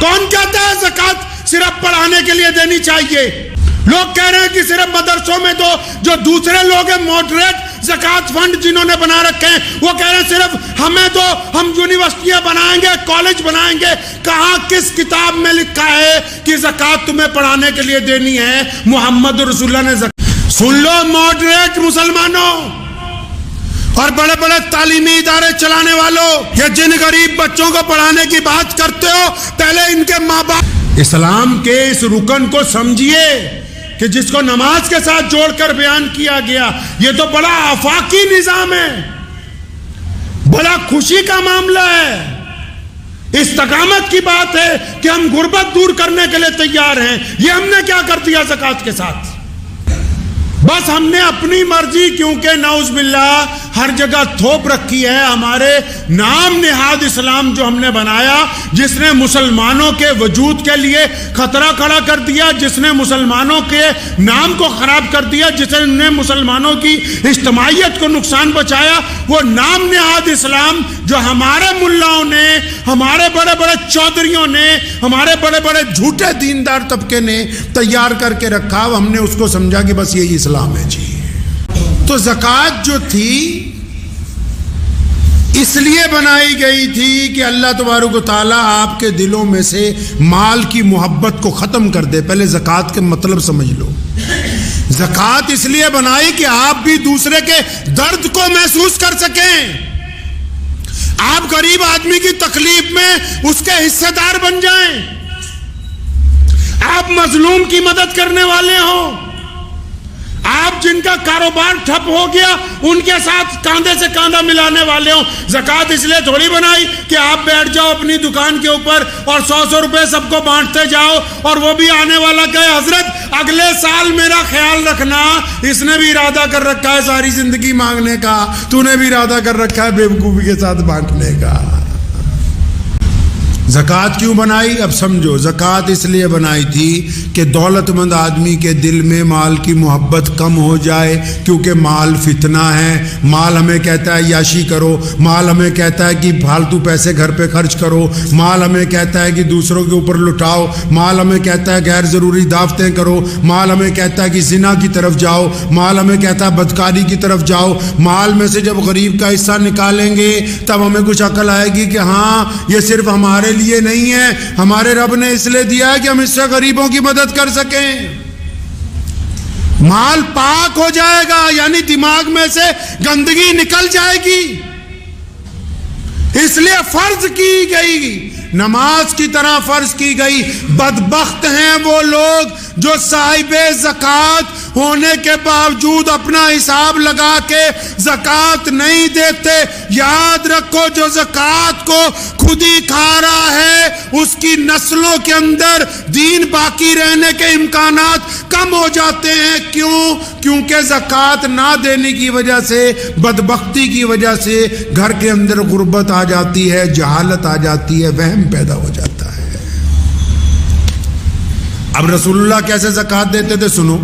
کون کہتا ہے زکوٰۃ صرف پڑھانے کے لیے دینی چاہیے؟ لوگ کہہ رہے ہیں کہ صرف مدرسوں میں دو. جو دوسرے لوگ ہیں ماڈریٹ زکوٰۃ فنڈ جنہوں نے بنا رکھے ہیں وہ کہہ رہے ہیں صرف ہمیں دو, ہم یونیورسٹیاں بنائیں گے, کالج بنائیں گے. کہاں کس کتاب میں لکھا ہے کہ زکوٰۃ تمہیں پڑھانے کے لیے دینی ہے؟ محمد رسول اللہ نے سن لو ماڈریٹ مسلمانوں اور بڑے بڑے تعلیمی ادارے چلانے والوں, یہ جن غریب بچوں کو پڑھانے کی بات کرتے ہو پہلے ان کے ماں باپ اسلام کے اس رکن کو سمجھیے کہ جس کو نماز کے ساتھ جوڑ کر بیان کیا گیا. یہ تو بڑا آفاقی نظام ہے, بڑا خوشی کا معاملہ ہے, استقامت کی بات ہے کہ ہم غربت دور کرنے کے لیے تیار ہیں. یہ ہم نے کیا کر دیا زکوٰۃ کے ساتھ؟ بس ہم نے اپنی مرضی, کیونکہ نعوذ باللہ ہر جگہ تھوپ رکھی ہے. ہمارے نام نہاد اسلام جو ہم نے بنایا, جس نے مسلمانوں کے وجود کے لیے خطرہ کھڑا کر دیا, جس نے مسلمانوں کے نام کو خراب کر دیا, جس نے مسلمانوں کی اجتماعیت کو نقصان پہنچایا, وہ نام نہاد اسلام جو ہمارے ملاؤں نے, ہمارے بڑے بڑے چودھریوں نے, ہمارے بڑے بڑے جھوٹے دیندار طبقے نے تیار کر کے رکھا, ہم نے اس کو سمجھا کہ بس یہی اسلام ہے جی. تو زکوٰۃ جو تھی اس لیے بنائی گئی تھی کہ اللہ تبارک و تعالیٰ آپ کے دلوں میں سے مال کی محبت کو ختم کر دے. پہلے زکوٰۃ کے مطلب سمجھ لو. زکوٰۃ اس لیے بنائی کہ آپ بھی دوسرے کے درد کو محسوس کر سکیں, آپ غریب آدمی کی تکلیف میں اس کے حصے دار بن جائیں, آپ مظلوم کی مدد کرنے والے ہوں, آپ جن کا کاروبار ٹھپ ہو گیا ان کے ساتھ کاندھے سے کاندھا ملانے والے ہوں. زکوٰۃ اس لیے تھوڑی بنائی کہ آپ بیٹھ جاؤ اپنی دکان کے اوپر اور 100 روپے سب کو بانٹتے جاؤ, اور وہ بھی آنے والا کہے حضرت اگلے سال میرا خیال رکھنا, اس نے بھی ارادہ کر رکھا ہے ساری زندگی مانگنے کا, تو نے بھی ارادہ کر رکھا ہے بیوقوفی کے ساتھ بانٹنے کا. زکوٰۃ کیوں بنائی؟ اب سمجھو. زکوٰۃ اس لیے بنائی تھی کہ دولت مند آدمی کے دل میں مال کی محبت کم ہو جائے, کیونکہ مال فتنہ ہے. مال ہمیں کہتا ہے عیاشی کرو, مال ہمیں کہتا ہے کہ فالتو پیسے گھر پہ خرچ کرو, مال ہمیں کہتا ہے کہ دوسروں کے اوپر لٹاؤ, مال ہمیں کہتا ہے غیر ضروری دعوتیں کرو, مال ہمیں کہتا ہے کہ زنا کی طرف جاؤ, مال ہمیں کہتا ہے بدکاری کی طرف جاؤ. مال میں سے جب غریب کا حصہ نکالیں گے تب ہمیں کچھ عقل آئے گی کہ ہاں یہ صرف ہمارے لیے نہیں ہے, ہمارے رب نے اس لیے دیا ہے کہ ہم اس سے غریبوں کی مدد کر سکیں. مال پاک ہو جائے گا, یعنی دماغ میں سے گندگی نکل جائے گی. اس لیے فرض کی گئی, نماز کی طرح فرض کی گئی. بدبخت ہیں وہ لوگ جو صاحب زکوٰۃ ہونے کے باوجود اپنا حساب لگا کے زکوٰۃ نہیں دیتے. یاد رکھو جو زکوٰۃ کو خود ہی کھا رہا ہے اس کی نسلوں کے اندر دین باقی رہنے کے امکانات کم ہو جاتے ہیں. کیوں؟ کیونکہ زکوٰۃ نہ دینے کی وجہ سے, بدبختی کی وجہ سے گھر کے اندر غربت آ جاتی ہے, جہالت آ جاتی ہے, وہم پیدا ہو جاتا ہے. اب رسول اللہ کیسے زکوٰۃ دیتے تھے سنو.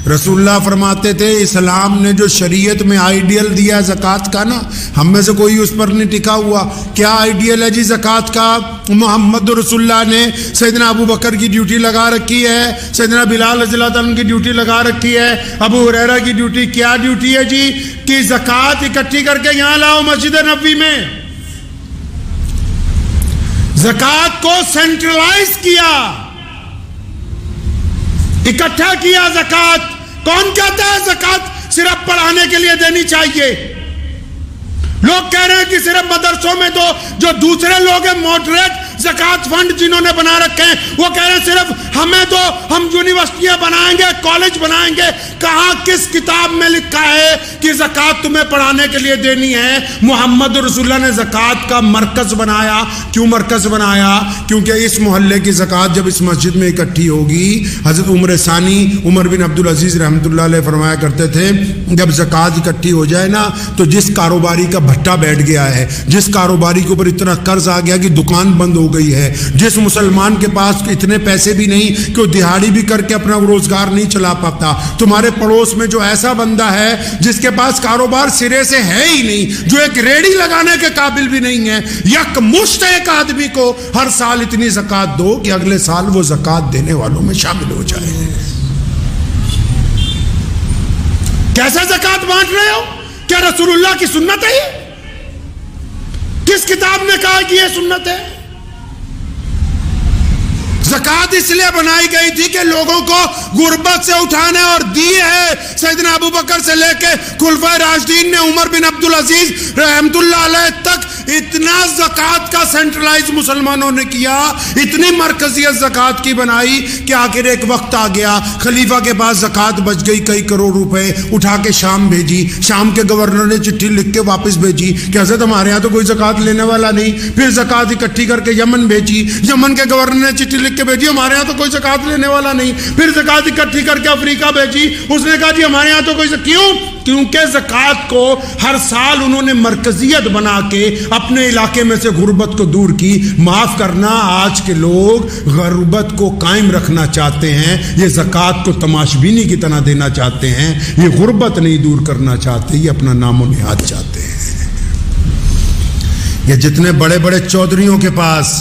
رسول اللہ فرماتے تھے اسلام نے جو شریعت میں آئیڈیل دیا ہے زکوٰۃ کا نا, ہم میں سے کوئی اس پر نہیں ٹکا ہوا. کیا آئیڈیل ہے جی زکوٰۃ کا؟ محمد رسول اللہ نے سیدنا ابو بکر کی ڈیوٹی لگا رکھی ہے, سیدنا بلال رضی اللہ عنہ کی ڈیوٹی لگا رکھی ہے, ابو ہریرہ کی ڈیوٹی. کیا ڈیوٹی ہے جی؟ کہ زکوٰۃ اکٹھی کر کے یہاں لاؤ مسجد نبوی میں. زکوٰۃ کو سینٹرلائز کیا, اکٹھا کیا. زکوٰۃ کون کہتا ہے زکوٰۃ صرف پڑھانے کے لیے دینی چاہیے؟ لوگ کہہ رہے ہیں کہ صرف مدرسوں میں دو. جو دوسرے لوگ ہیں ماڈریٹ زکوٰۃ فنڈ جنہوں نے بنا رکھے ہیں وہ کہہ رہے ہیں صرف ہمیں دو, ہم یونیورسٹیاں بنائیں گے, کالج بنائیں گے. کہاں کس کتاب میں لکھا ہے کہ زکوٰۃ تمہیں پڑھانے کے لیے دینی ہے؟ محمد رسول اللہ نے زکوٰۃ کا مرکز بنایا. کیوں مرکز بنایا؟ کیونکہ اس محلے کی زکوٰۃ جب اس مسجد میں اکٹھی ہوگی, حضرت عمر ثانی عمر بن عبدالعزیز رحمۃ اللہ علیہ فرمایا کرتے تھے جب زکوٰۃ اکٹھی ہو جائے نا تو جس کاروباری کا بھٹا بیٹھ گیا ہے, جس کاروباری کے اوپر اتنا قرض آ گیا کہ دکان بند ہو گئی ہے. جس مسلمان کے پاس اتنے پیسے بھی نہیں کہ وہ دہاڑی بھی کر کے اپنا روزگار نہیں چلا پاتا, تمہارے پڑوس میں جو ایسا بندہ ہے جس کے پاس کاروبار سرے سے ہے ہی نہیں, جو ایک ریڑھی لگانے کے قابل بھی نہیں ہے, یک مشت ایک آدمی کو ہر سال اتنی زکوٰۃ دو کہ اگلے سال وہ زکوٰۃ دینے والوں میں شامل ہو جائے. کیسا زکوٰۃ بانٹ رہے ہو؟ کیا رسول اللہ کی سنت ہے یہ؟ کس کتاب نے کہا کہ یہ سنت ہے؟ زکوٰۃ اس لیے بنائی گئی تھی کہ لوگوں کو غربت سے اٹھانے, اور دی ہے سیدنا ابو بکر سے لے کے خلفائے راشدین نے, عمر بن عبدالعزیز رحمت اللہ علیہ تک اتنا زکوٰۃ کا سینٹرلائز مسلمانوں نے کیا, اتنی مرکزیت زکوٰۃ کی بنائی کہ آخر ایک وقت آ گیا خلیفہ کے پاس زکوٰۃ بچ گئی کئی کروڑ روپے, اٹھا کے شام بھیجی. شام کے گورنر نے چٹھی لکھ کے واپس بھیجی کہ حضرت ہمارے یہاں تو کوئی زکوٰۃ لینے والا نہیں. پھر زکوٰۃ اکٹھی کر کے یمن بھیجی. یمن کے گورنر نے چٹھی لکھ کے بھیجی ہمارے یہاں تو کوئی زکوٰۃ لینے والا نہیں. پھر زکوٰۃ اکٹھی کر کے افریقہ بھیجی. اس نے کہا جی ہمارے یہاں تو کوئی کیوں؟ کیونکہ زکوٰۃ کو ہر سال انہوں نے مرکزیت بنا کے اپنے علاقے میں سے غربت کو دور کی. معاف کرنا, آج کے لوگ غربت کو قائم رکھنا چاہتے ہیں, یہ زکوٰۃ کو تماشبینی کی طرح دینا چاہتے ہیں. یہ غربت نہیں دور کرنا چاہتے, یہ اپنا نام و نہاد چاہتے ہیں. یہ جتنے بڑے بڑے چودھریوں کے پاس,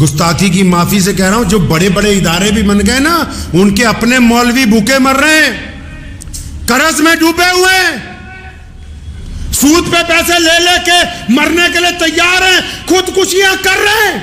گستاخی کی معافی سے کہہ رہا ہوں, جو بڑے بڑے ادارے بھی بن گئے نا, ان کے اپنے مولوی بھوکے مر رہے ہیں, قرض میں ڈوبے ہوئے ہیں, سود پہ پیسے لے لے کے مرنے کے لیے تیار ہیں, خودکشیاں کر رہے ہیں.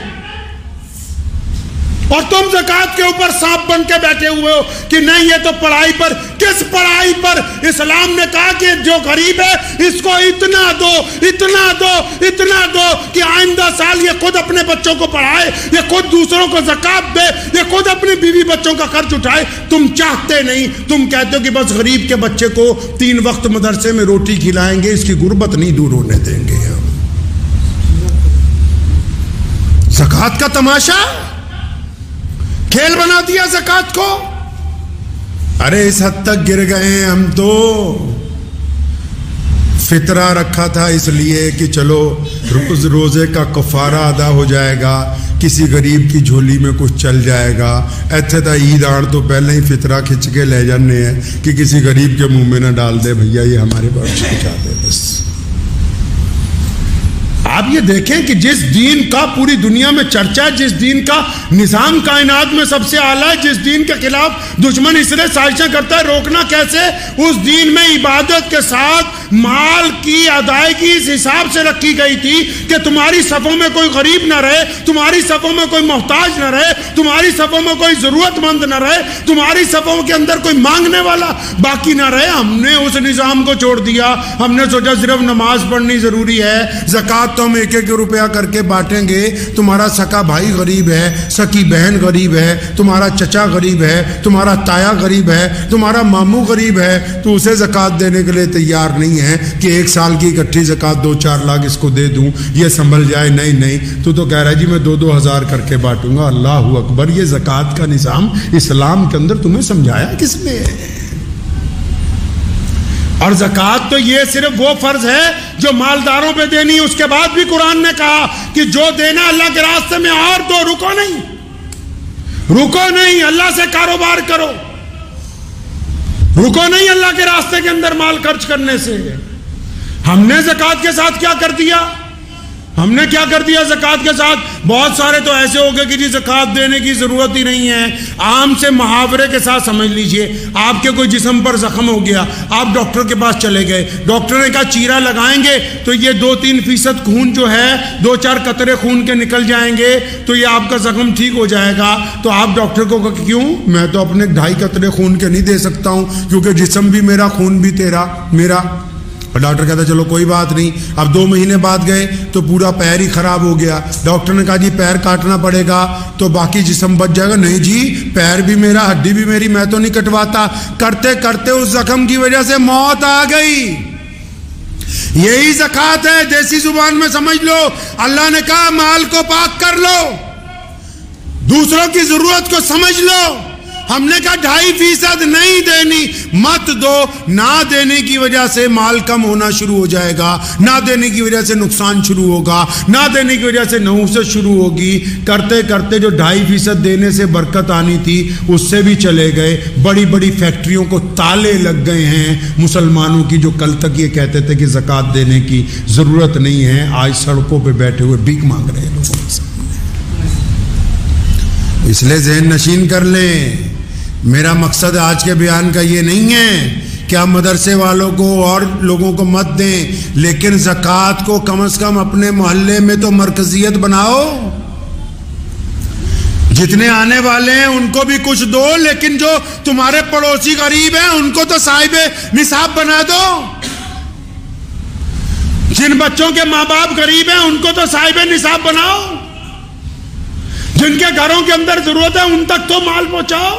اور تم زکوٰۃ کے اوپر سانپ بن کے بیٹھے ہوئے ہو کہ نہیں یہ تو پڑھائی پر. کس پڑھائی پر؟ اسلام نے کہا کہ جو غریب ہے اس کو اتنا دو, اتنا دو, اتنا دو کہ آئندہ سال یہ خود اپنے بچوں کو پڑھائے, یہ خود دوسروں کو زکوٰۃ دے, یہ خود اپنی بیوی بچوں کا خرچ اٹھائے. تم چاہتے نہیں, تم کہتے ہو کہ بس غریب کے بچے کو 3 وقت مدرسے میں روٹی کھلائیں گے, اس کی غربت نہیں دور ہونے دیں گے. زکوٰۃ کا تماشا کھیل بنا دیا زکوٰۃ کو. ارے اس حد تک گر گئے ہیں ہم تو. فطرہ رکھا تھا اس لیے کہ چلو روزے کا کفارہ ادا ہو جائے گا, کسی غریب کی جھولی میں کچھ چل جائے گا. ایتھے تا عید آن تو پہلے ہی فطرہ کھچ کے لے جانے ہیں کہ کسی غریب کے منہ میں نہ ڈال دے, بھیا یہ ہمارے پاس پہنچا دے بس. آپ یہ دیکھیں کہ جس دین کا پوری دنیا میں چرچا ہے, جس دین کا نظام کائنات میں سب سے اعلیٰ ہے, جس دین کے خلاف دشمن اس لیے سازشیں کرتا ہے, روکنا کیسے؟ اس دین میں عبادت کے ساتھ مال کی ادائیگی اس حساب سے رکھی گئی تھی کہ تمہاری صفوں میں کوئی غریب نہ رہے, تمہاری صفوں میں کوئی محتاج نہ رہے, تمہاری صفوں میں کوئی ضرورت مند نہ رہے, تمہاری صفوں کے اندر کوئی مانگنے والا باقی نہ رہے. ہم نے اس نظام کو چھوڑ دیا. ہم نے سوچا صرف نماز پڑھنی ضروری ہے, زکوٰۃ تو ہم 1-1 روپیہ کر کے بانٹیں گے. تمہارا سکا بھائی غریب ہے, سکی بہن غریب ہے, تمہارا چچا غریب ہے, تمہارا تایا غریب ہے, تمہارا ماموں غریب ہے, تو اسے زکوٰۃ دینے کے لیے تیار نہیں ہے کہ 1 سال کی اکٹھی زکوٰۃ 2-4 لاکھ اس کو دے دوں, یہ سنبھل جائے. نہیں, تو کہہ رہا ہے جی میں 2-2 ہزار کر کے بانٹوں گا. اللہ اکبر. یہ زکوٰۃ کا نظام اسلام کے اندر تمہیں سمجھایا کس نے؟ اور زکوٰۃ تو یہ صرف وہ فرض ہے جو مالداروں پہ دینی. اس کے بعد بھی قرآن نے کہا کہ جو دینا اللہ کے راستے میں اور دو, رکو نہیں, اللہ سے کاروبار کرو, رکو نہیں اللہ کے راستے کے اندر مال خرچ کرنے سے. ہم نے زکوٰۃ کے ساتھ کیا کر دیا؟ ہم نے کیا کر دیا زکوٰۃ کے ساتھ؟ بہت سارے تو ایسے ہو گئے کہ جی زکوٰۃ دینے کی ضرورت ہی نہیں ہے. عام سے محاورے کے ساتھ سمجھ لیجئے, آپ کے کوئی جسم پر زخم ہو گیا, آپ ڈاکٹر کے پاس چلے گئے, ڈاکٹر نے کہا چیرا لگائیں گے تو یہ 2-3% خون جو ہے 2-4 قطرے خون کے نکل جائیں گے تو یہ آپ کا زخم ٹھیک ہو جائے گا. تو آپ ڈاکٹر کو کہا کیوں؟ میں تو اپنے 2.5 قطرے خون کے نہیں دے سکتا ہوں کیونکہ جسم بھی میرا, خون بھی میرا. ڈاکٹر کہتا چلو کوئی بات نہیں. اب 2 مہینے بعد گئے تو پورا پیر ہی خراب ہو گیا. ڈاکٹر نے کہا جی پیر کاٹنا پڑے گا تو باقی جسم بچ جائے گا. نہیں جی, پیر بھی میرا, ہڈی بھی میری, میں تو نہیں کٹواتا. کرتے کرتے اس زخم کی وجہ سے موت آ گئی. یہی زکوٰۃ ہے, دیسی زبان میں سمجھ لو. اللہ نے کہا مال کو پاک کر لو, دوسروں کی ضرورت کو سمجھ لو, ہم نے کہا 2.5% نہیں دینی، مت دو، نہ دینے کی وجہ سے مال کم ہونا شروع ہو جائے گا، نہ دینے کی وجہ سے نقصان شروع ہوگا، نہ دینے کی وجہ سے نحوست شروع ہوگی، کرتے کرتے جو 2.5% دینے سے برکت آنی تھی اس سے بھی چلے گئے، بڑی بڑی فیکٹریوں کو تالے لگ گئے ہیں مسلمانوں کی، جو کل تک یہ کہتے تھے کہ زکوٰۃ دینے کی ضرورت نہیں ہے، آج سڑکوں پہ بیٹھے ہوئے بھیک مانگ رہے ہیں لوگوں کے سامنے۔ اس لیے ذہن نشین کر لیں، میرا مقصد آج کے بیان کا یہ نہیں ہے کہ آپ مدرسے والوں کو اور لوگوں کو مت دیں، لیکن زکوٰۃ کو کم از کم اپنے محلے میں تو مرکزیت بناؤ، جتنے آنے والے ہیں ان کو بھی کچھ دو، لیکن جو تمہارے پڑوسی غریب ہیں ان کو تو صاحب نصاب بنا دو، جن بچوں کے ماں باپ غریب ہیں ان کو تو صاحب نصاب بناؤ، جن کے گھروں کے اندر ضرورت ہے ان تک تو مال پہنچاؤ۔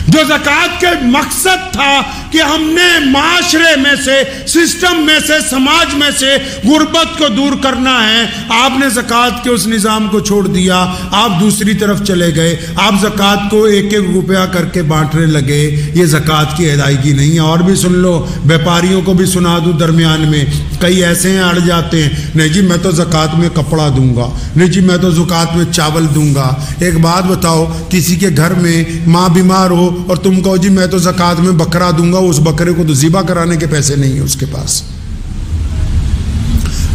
جو زکوٰۃ کے مقصد تھا کہ ہم نے معاشرے میں سے، سسٹم میں سے، سماج میں سے غربت کو دور کرنا ہے، آپ نے زکوٰۃ کے اس نظام کو چھوڑ دیا، آپ دوسری طرف چلے گئے، آپ زکوٰۃ کو 1-1 روپیہ کر کے بانٹنے لگے، یہ زکوٰۃ کی ادائیگی نہیں ہے۔ اور بھی سن لو، بیپاریوں کو بھی سنا دوں درمیان میں، کئی ایسے ہیں اڑ جاتے ہیں، نہیں جی میں تو زکوٰۃ میں کپڑا دوں گا، نہیں جی میں تو زکوٰۃ میں چاول دوں گا۔ ایک بات بتاؤ، کسی کے گھر میں ماں بیمار ہو اور تم کہو جی میں تو زکوٰۃ میں بکرا دوں گا، اس بکرے کو تو ذبح کرانے کے پیسے نہیں ہیں اس کے پاس۔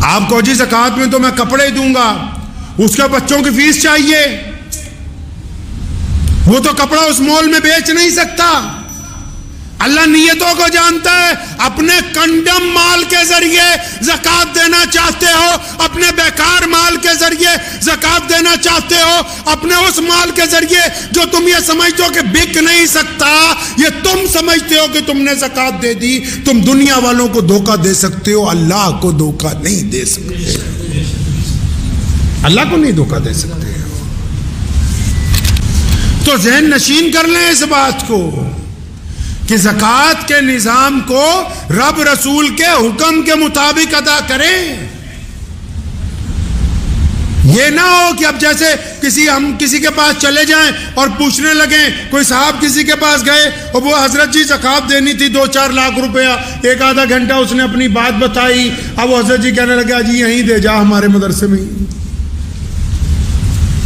آپ کہو جی زکوٰۃ میں تو میں کپڑے دوں گا، اس کے بچوں کی فیس چاہیے، وہ تو کپڑا اس مال میں بیچ نہیں سکتا۔ اللہ نیتوں کو جانتا ہے، اپنے کنڈم مال کے ذریعے زکوٰۃ دینا چاہتے ہو، اپنے بیکار مال کے ذریعے زکوٰۃ دینا چاہتے ہو، اپنے اس مال کے ذریعے جو تم یہ سمجھتے ہو کہ بک نہیں سکتا، یہ تم سمجھتے ہو کہ تم نے زکوٰۃ دے دی، تم دنیا والوں کو دھوکہ دے سکتے ہو، اللہ کو دھوکہ نہیں دے سکتے، اللہ کو نہیں دھوکہ دے سکتے۔ تو ذہن نشین کر لیں اس بات کو کہ زکوٰۃ کے نظام کو رب رسول کے حکم کے مطابق ادا کریں۔ یہ نہ ہو کہ اب جیسے ہم کسی کے پاس چلے جائیں اور پوچھنے لگیں، کوئی صاحب کسی کے پاس گئے اور وہ حضرت جی زکوٰۃ دینی تھی 2-4 لاکھ روپیہ، 1-آدھا گھنٹہ اس نے اپنی بات بتائی، اب وہ حضرت جی کہنے لگا جی یہیں دے جا ہمارے مدرسے میں ہی۔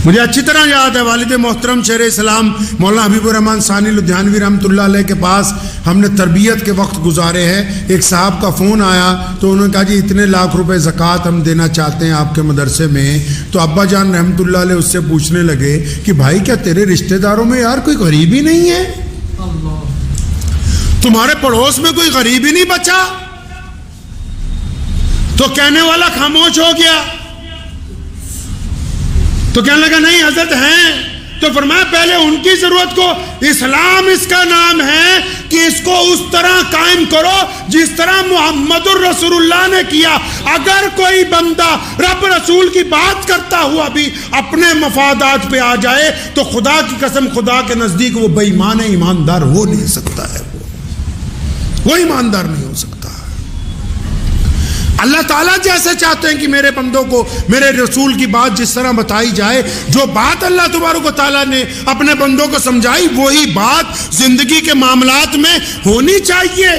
مجھے اچھی طرح یاد ہے، والد محترم شیر اسلام مولانا حبیب الرحمن ثانی لدھیانوی رحمۃ اللہ علیہ کے پاس ہم نے تربیت کے وقت گزارے ہیں۔ ایک صاحب کا فون آیا تو انہوں نے کہا جی اتنے لاکھ روپے زکوٰۃ ہم دینا چاہتے ہیں آپ کے مدرسے میں۔ تو ابا جان رحمۃ اللہ علیہ اس سے پوچھنے لگے کہ بھائی کیا تیرے رشتہ داروں میں یار کوئی غریب ہی نہیں ہے؟ تمہارے پڑوس میں کوئی غریب ہی نہیں بچا؟ تو کہنے والا خاموش ہو گیا۔ تو کہنے لگا نہیں حضرت ہیں۔ تو فرمایا پہلے ان کی ضرورت کو، اسلام اس کا نام ہے کہ اس کو اس طرح قائم کرو جس طرح محمد الرسول اللہ نے کیا۔ اگر کوئی بندہ رب رسول کی بات کرتا ہوا بھی اپنے مفادات پہ آ جائے تو خدا کی قسم خدا کے نزدیک وہ بے ایمان ہے، ایماندار ہو نہیں سکتا ہے، وہ ایماندار نہیں ہو سکتا۔ اللہ تعالیٰ جیسے چاہتے ہیں کہ میرے بندوں کو میرے رسول کی بات جس طرح بتائی جائے، جو بات اللہ تبارک و تعالیٰ نے اپنے بندوں کو سمجھائی وہی بات زندگی کے معاملات میں ہونی چاہیے۔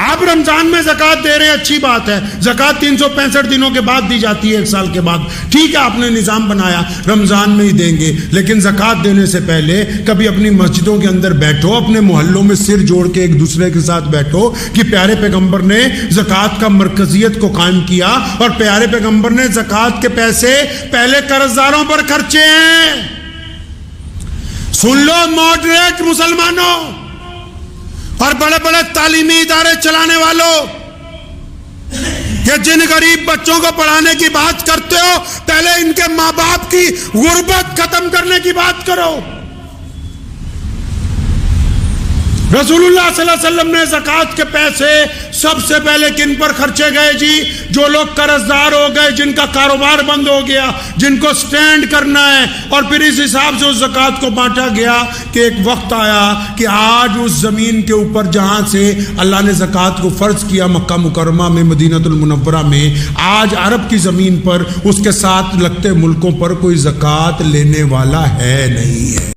آپ رمضان میں زکوٰۃ دے رہے ہیں، اچھی بات ہے، زکوٰۃ 365 دنوں کے بعد دی جاتی ہے، 1 سال کے بعد، ٹھیک ہے آپ نے نظام بنایا رمضان میں ہی دیں گے، لیکن زکوٰۃ دینے سے پہلے کبھی اپنی مسجدوں کے اندر بیٹھو، اپنے محلوں میں سر جوڑ کے ایک دوسرے کے ساتھ بیٹھو کہ پیارے پیغمبر نے زکوٰۃ کا مرکزیت کو قائم کیا اور پیارے پیغمبر نے زکوٰۃ کے پیسے پہلے قرض داروں پر خرچے ہیں۔ سن لو ماڈریٹ مسلمانوں اور بڑے بڑے تعلیمی ادارے چلانے والوں، کہ جن غریب بچوں کو پڑھانے کی بات کرتے ہو پہلے ان کے ماں باپ کی غربت ختم کرنے کی بات کرو۔ رسول اللہ صلی اللہ علیہ وسلم نے زکوٰۃ کے پیسے سب سے پہلے کن پر خرچے گئے جی؟ جو لوگ قرض دار ہو گئے، جن کا کاروبار بند ہو گیا، جن کو سٹینڈ کرنا ہے، اور پھر اس حساب سے اس زکوٰۃ کو بانٹا گیا کہ ایک وقت آیا کہ آج اس زمین کے اوپر جہاں سے اللہ نے زکوٰۃ کو فرض کیا مکہ مکرمہ میں، مدینہ المنورہ میں، آج عرب کی زمین پر اس کے ساتھ لگتے ملکوں پر کوئی زکوٰۃ لینے والا ہے نہیں ہے۔